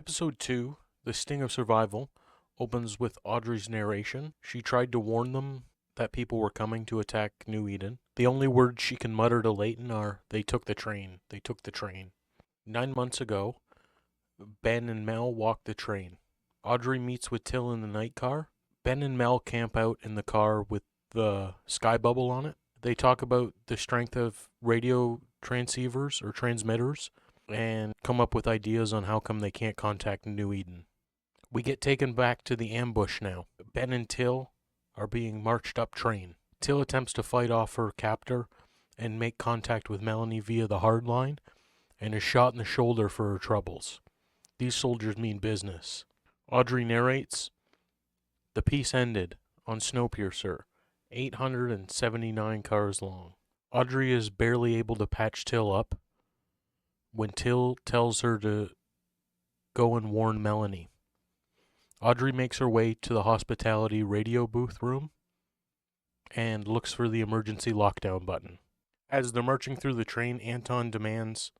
Episode 2, The Sting of Survival, opens with Audrey's narration. She tried to warn them that people were coming to attack New Eden. The only words she can mutter to Leighton are, "They took the train. They took the train." 9 months ago, Ben and Mel walk the train. Audrey meets with Till in the night car. Ben and Mel camp out in the car with the sky bubble on it. They talk about the strength of radio transceivers or transmitters and come up with ideas on how come they can't contact New Eden. We get taken back to the ambush now. Ben and Till are being marched up train. Till attempts to fight off her captor and make contact with Melanie via the hard line and is shot in the shoulder for her troubles. These soldiers mean business. Audrey narrates, "The piece ended on Snowpiercer, 879 cars long. Audrey is barely able to patch Till up when Till tells her to go and warn Melanie. Audrey makes her way to the hospitality radio booth room and looks for the emergency lockdown button. As they're marching through the train, Anton demands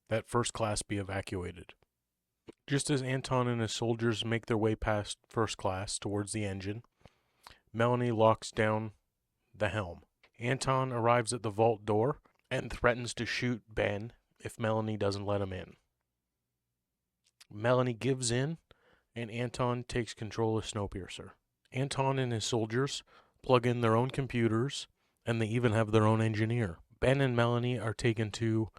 that first class be evacuated. Just as Anton and his soldiers make their way past first class towards the engine, Melanie locks down the helm. Anton arrives at the vault door and threatens to shoot Ben if Melanie doesn't let him in. Melanie gives in, and Anton takes control of Snowpiercer. Anton and his soldiers plug in their own computers, and they even have their own engineer. Ben and Melanie are taken to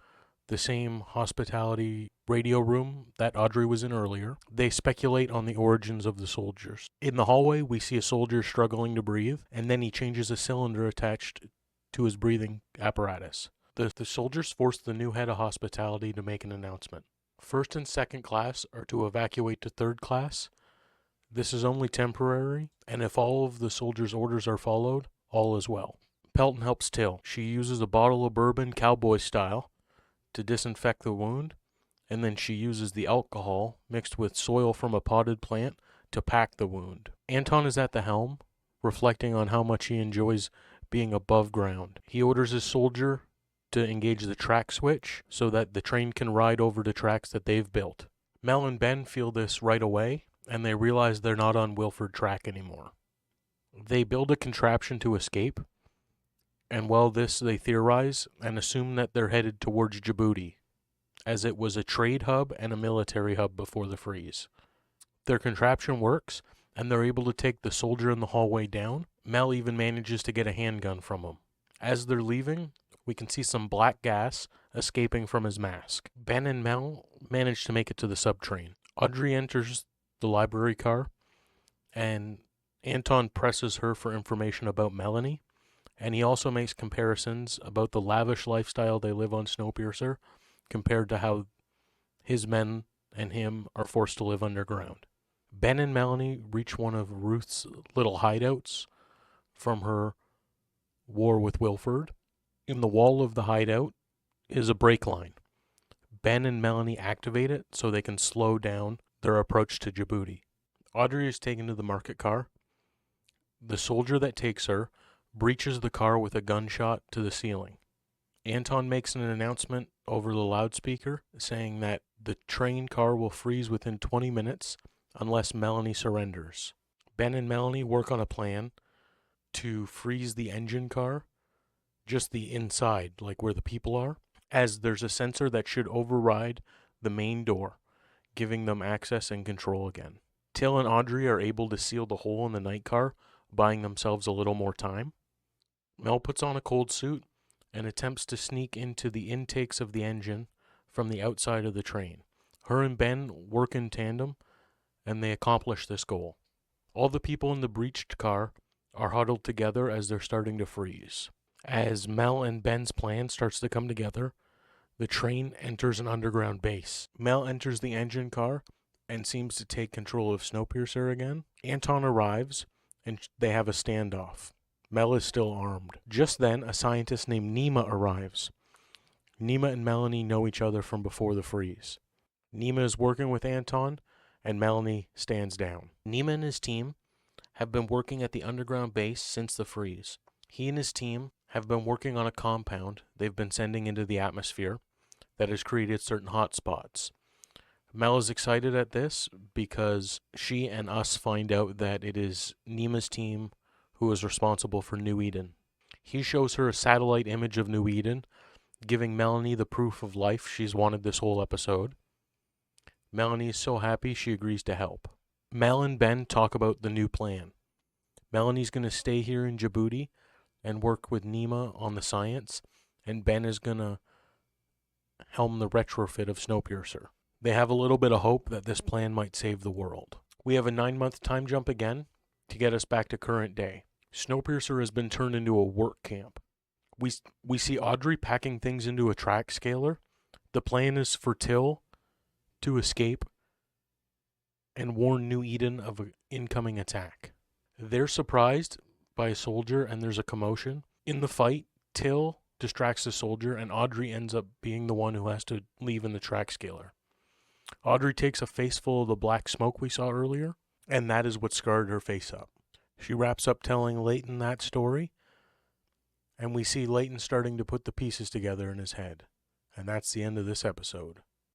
the same hospitality radio room that Audrey was in earlier. They speculate on the origins of the soldiers. In the hallway, we see a soldier struggling to breathe, and then he changes a cylinder attached to his breathing apparatus. The soldiers force the new head of hospitality to make an announcement. First and second class are to evacuate to third class. This is only temporary, and if all of the soldiers' orders are followed, all is well. Pelton helps Till. She uses a bottle of bourbon, cowboy style, to disinfect the wound, and then she uses the alcohol mixed with soil from a potted plant to pack the wound. Anton is at the helm, reflecting on how much he enjoys being above ground. He orders his soldier to engage the track switch so that the train can ride over the tracks that they've built. Mel and Ben feel this right away, and they realize they're not on Wilford track anymore. They build a contraption to escape, and while this they theorize and assume that they're headed towards Djibouti, as it was a trade hub and a military hub before the freeze. Their contraption works, and they're able to take the soldier in the hallway down. Mel even manages to get a handgun from him. As they're leaving, we can see some black gas escaping from his mask. Ben and Mel manage to make it to the subtrain. Audrey enters the library car, and Anton presses her for information about Melanie, and he also makes comparisons about the lavish lifestyle they live on Snowpiercer compared to how his men and him are forced to live underground. Ben and Melanie reach one of Ruth's little hideouts from her war with Wilford. In the wall of the hideout is a brake line. Ben and Melanie activate it so they can slow down their approach to Djibouti. Audrey is taken to the market car. The soldier that takes her breaches the car with a gunshot to the ceiling. Anton makes an announcement over the loudspeaker saying that the train car will freeze within 20 minutes unless Melanie surrenders. Ben and Melanie work on a plan to freeze the engine car, just the inside, like where the people are, as there's a sensor that should override the main door, giving them access and control again. Till and Audrey are able to seal the hole in the night car, buying themselves a little more time. Mel puts on a cold suit and attempts to sneak into the intakes of the engine from the outside of the train. Her and Ben work in tandem, and they accomplish this goal. All the people in the breached car are huddled together as they're starting to freeze. As Mel and Ben's plan starts to come together, the train enters an underground base. Mel enters the engine car and seems to take control of Snowpiercer again. Anton arrives, and they have a standoff. Mel is still armed. Just then, a scientist named Nima arrives. Nima and Melanie know each other from before the freeze. Nima is working with Anton, and Melanie stands down. Nima and his team have been working at the underground base since the freeze. He and his team have been working on a compound they've been sending into the atmosphere that has created certain hotspots. Mel is excited at this because she and Us find out that it is Nima's team who is responsible for New Eden. He shows her a satellite image of New Eden, giving Melanie the proof of life she's wanted this whole episode. Melanie is so happy she agrees to help. Mel and Ben talk about the new plan. Melanie's going to stay here in Djibouti and work with Nima on the science, and Ben is going to helm the retrofit of Snowpiercer. They have a little bit of hope that this plan might save the world. We have a 9-month time jump again to get us back to current day. Snowpiercer has been turned into a work camp. We see Audrey packing things into a track scaler. The plan is for Till to escape and warn New Eden of an incoming attack. They're surprised by a soldier and there's a commotion. In the fight, Till distracts the soldier and Audrey ends up being the one who has to leave in the track scaler. Audrey takes a faceful of the black smoke we saw earlier, and that is what scarred her face up. She wraps up telling Layton that story, and we see Layton starting to put the pieces together in his head. And that's the end of this episode.